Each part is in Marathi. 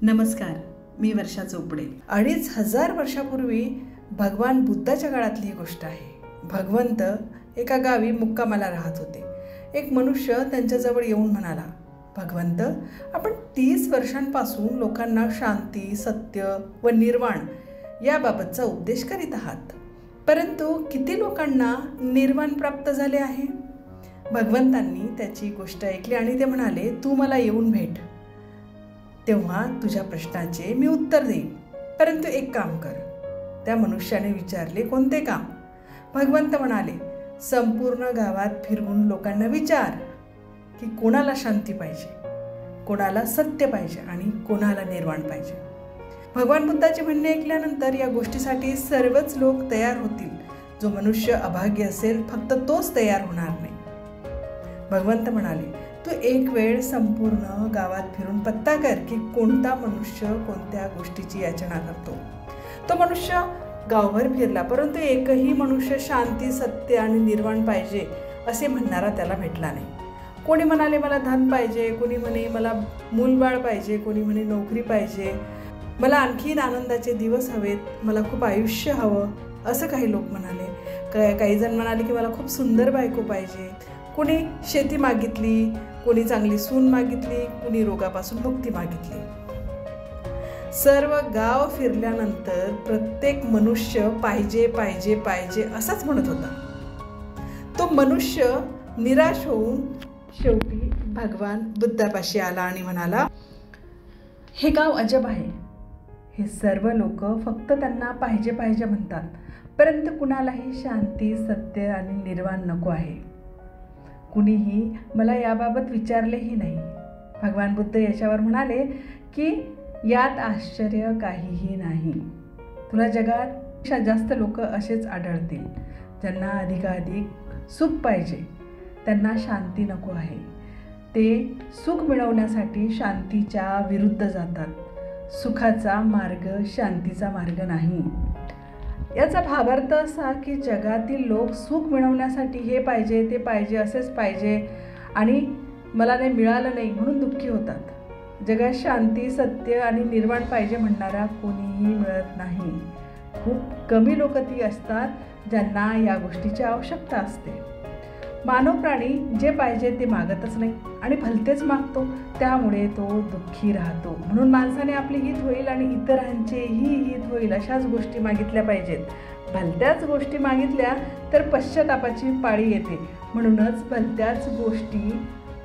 नमस्कार, मी वर्षा चोपडे। 2500 वर्षापूर्वी भगवान बुद्धाच्या काळातली ही गोष्ट आहे। भगवंत एका गावी मुक्कामाला राहत होते। एक मनुष्य त्यांच्याजवळ येऊन म्हणाला, भगवंत, आपण 30 वर्षांपासून लोकांना शांती, सत्य व निर्वाण याबाबतचा उपदेश करीत आहात, परंतु किती लोकांना निर्वाण प्राप्त झाले आहे? भगवंतांनी त्याची गोष्ट ऐकली आणि ते म्हणाले, तू मला येऊन भेट, तेव्हा तुझ्या प्रश्नाचे मी उत्तर देईन, परंतु एक काम कर। त्या मनुष्याने विचारले, कोणते काम? भगवंत म्हणाले, संपूर्ण गावात फिरून लोकांना विचार की कोणाला शांती पाहिजे, कोणाला सत्य पाहिजे आणि कोणाला निर्वाण पाहिजे। भगवान बुद्धाचे म्हणणे ऐकल्यानंतर या गोष्टीसाठी सर्वच लोक तयार होतील। जो मनुष्य अभाग्य असेल फक्त तोच तयार होणार नाही। भगवंत म्हणाले, तू एक वेळ संपूर्ण गावात फिरून पत्ता कर की कोणता मनुष्य कोणत्या गोष्टीची याचना करतो। तो मनुष्य गावभर फिरला, परंतु एकही मनुष्य शांती, सत्य आणि निर्वाण पाहिजे असे म्हणणारा त्याला भेटला नाही। कोणी म्हणाले मला धन पाहिजे, कोणी म्हणे मला मूलबाळ पाहिजे, कोणी म्हणे नोकरी पाहिजे, मला आणखीन आनंदाचे दिवस हवेत, मला खूप आयुष्य हवं, असं काही लोक म्हणाले। काही जण म्हणाले की मला खूप सुंदर बायको पाहिजे, कोणी शेती मागितली, कोणी चांगली सून मागितली, कोणी रोगापासून मुक्ती मागितली। सर्व गाव फिरल्यानंतर प्रत्येक मनुष्य पाहिजे पाहिजे पाहिजे असंच म्हणत होता। तो मनुष्य निराश होऊन शेवटी भगवान बुद्धापाशी आला आणि म्हणाला, हे गाव अजब आहे। हे सर्व लोक फक्त त्यांना पाहिजे पाहिजे म्हणतात, परंतु कुणालाही शांती, सत्य आणि निर्वाण नको आहे। कुणीही मला याबाबत विचारलेही नाही। भगवान बुद्ध याच्यावर म्हणाले की यात आश्चर्य काहीही नाही। तुला जगात जास्त लोक असेच आढळतील, ज्यांना अधिकाधिक सुख पाहिजे, त्यांना शांती नको आहे। ते सुख मिळवण्यासाठी शांतीच्या विरुद्ध जातात। सुखाचा मार्ग शांतीचा मार्ग नाही। याचा भावार्थ असा की जगातील लोक सुख मिळवण्यासाठी हे पाहिजे, ते पाहिजे, असेच पाहिजे आणि मला नाही मिळालं नाही म्हणून दुःखी होतात। जगात शांती, सत्य आणि निर्वाण पाहिजे म्हणणारा कोणीही मिळत नाही। खूप कमी लोक ती असतात ज्यांना या गोष्टीची आवश्यकता असते। मानव प्राणी जे पाहिजे ते मागतच नाही आणि भलतेच मागतो, त्यामुळे तो दुःखी राहतो। म्हणून माणसाने आपले हित होईल आणि इतरांचेही हित होईल अशाच गोष्टी मागितल्या पाहिजेत। भलत्याच गोष्टी मागितल्या तर पश्चातापाची पाळी येते। म्हणूनच भलत्याच गोष्टी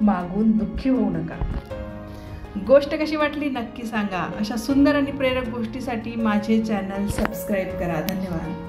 मागून दुःखी होऊ नका। गोष्ट कशी वाटली नक्की सांगा। अशा सुंदर आणि प्रेरक गोष्टीसाठी माझे चॅनल सबस्क्राईब करा। धन्यवाद।